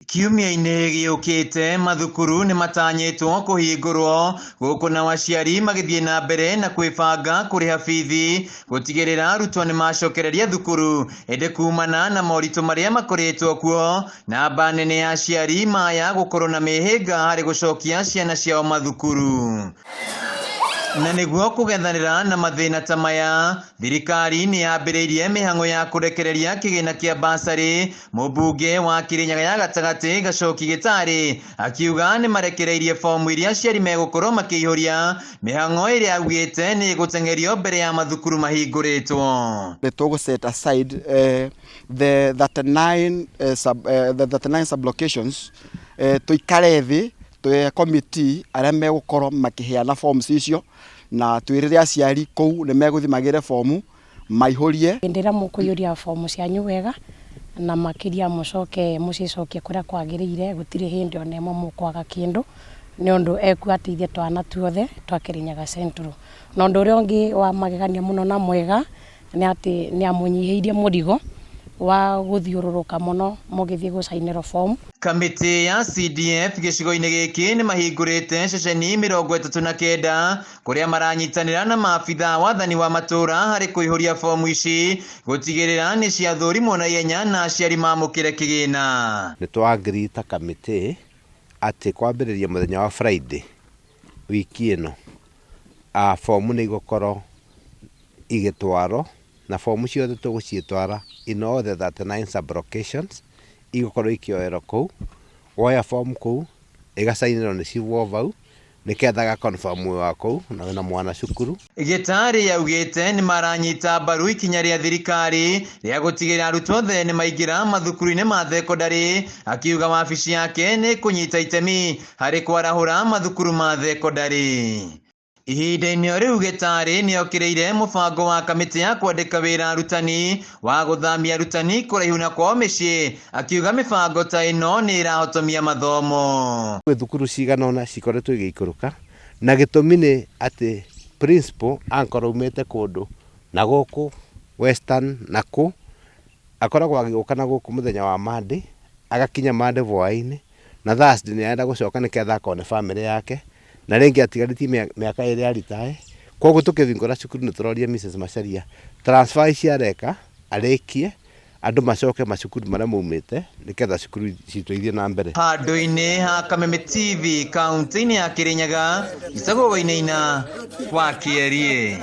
Kiumia-inĩ gĩũkĩte mathukuru nĩ matanyĩtwo kũhingũrwo gũkũ na aciari magĩthiĩ na mbere na kwĩbanga kũrĩha bithi gũtigĩrĩra arutwo nĩ macokereria thukuru ĩndĩ kumana na moritũ marĩa makoretwo kuo na namba nene ya aciari maya gũkorwo na mĩhĩnga harĩ gũcokia ciana ciao mathukuru. Na nĩguo kũgethanĩra na mathĩna ta maya, thirikari nĩ yambĩrĩirie mĩhang'o ya kũrekereria kĩgĩna kĩa basarĩ. Mũmbunge wa Kĩrĩnyaga ya gatagatĩ Gacoki Gĩtarĩ akiuga nĩ marekereirie fomu iria aciari megũkorwo makĩihũria, mĩhang'o ĩrĩa augĩte nĩ gũteng'erio mbere ya mathukuru mahingũrĩtwo. To set aside the 39 sublocations tuikare thĩ twe committee arĩa megũkorwo makĩheana forms icio na twĩrĩre aciari kũu nĩ megũthimagĩre fomu maihũrie. Ndĩra mũkũiyũria fomu cianyu wega na makĩria mũcoke mũcicokie kũrĩa kwagĩrĩire, gũtirĩ hĩndĩ ona ĩmwe mũkwaga kĩndũ nĩ ũndũ ekwateithia twana tuothe twa Kĩrĩnyaga Central. Na ũndũ ũrĩa ũngĩ wa magegania mũno na mwega nĩ atĩ nĩ amũnyihĩirie mũrigo wa gũthiũrũrũka mũno mũgĩthiĩ gũcainĩrwo fomu. Kamĩtĩ ya CDF gĩcigo-inĩ gĩkĩ nĩ mahingũrĩte ceceni 39 kũrĩa maranyitanĩra na maabitha wathani wa matũra harĩ kũihũria fomu ici gũtigĩrĩra nĩ ciathũrimwo na ihenya na aciari mamũkĩre kĩgĩna. Nĩ twa-agree ta kamĩtĩ atĩ kwambĩrĩria mũthenya wa Friday wiki ĩno fomu nĩ igũkorwo igĩtwarwo na fomu ciothe tũgũciĩtwara in all the 39 sublocations igũkorwo ikĩoerwo kũu, woya fomu kũu ĩgacainĩrwo nĩ civũ vau nĩketha ga-confirm wa kũu na wĩna mwana cukuru. Gĩtarĩ yaugĩte nĩ maranyita mbaru ikinya rĩa thirikari rĩa gũtigĩrĩra arutwo othe nĩ maingĩra mathukuru-inĩ ma thekondarĩ, akiuga wabici yake nĩ kũnyita itemi harĩ kwarahũra mathukuru ma thekondarĩ. Ihinda-inĩ o rĩu Gĩtarĩ nĩ okĩrĩire mũbango wa kamĩtĩ ya kwandĩka wĩra arutani wa gũthamia arutani kũraihu na kwao mĩciĩ, akiuga mĩbango ta ĩno nĩ ĩrahotomia mathomo. Thukuru cigana ũna cikoretwo igĩikũrũka na gĩtũmi nĩ atĩ principal akorwo umĩte kũndũ na gũkũ Western na kũ akoragwo agĩũka na gũkũ mũthenya wa Monday agakinya Monday hwaĩ-inĩ na Thursday nĩ arenda gũcoka nĩketha akone famĩlĩ yake na rĩngĩ atigarĩtie mĩaka ĩrĩ ya ritae. Koguo tũkĩhingũra cukuru nĩ tũroria Mrs. Macharia transfer ici areka arĩkie andũ macoke macukuru marĩa maumĩte nĩketha cukuru citũ ithiĩ na mbere. Handũ-inĩ ha Kameme TV kaunti-inĩ ya Kĩrĩnyaga, icagũrwo-inĩ kwa Kĩarie.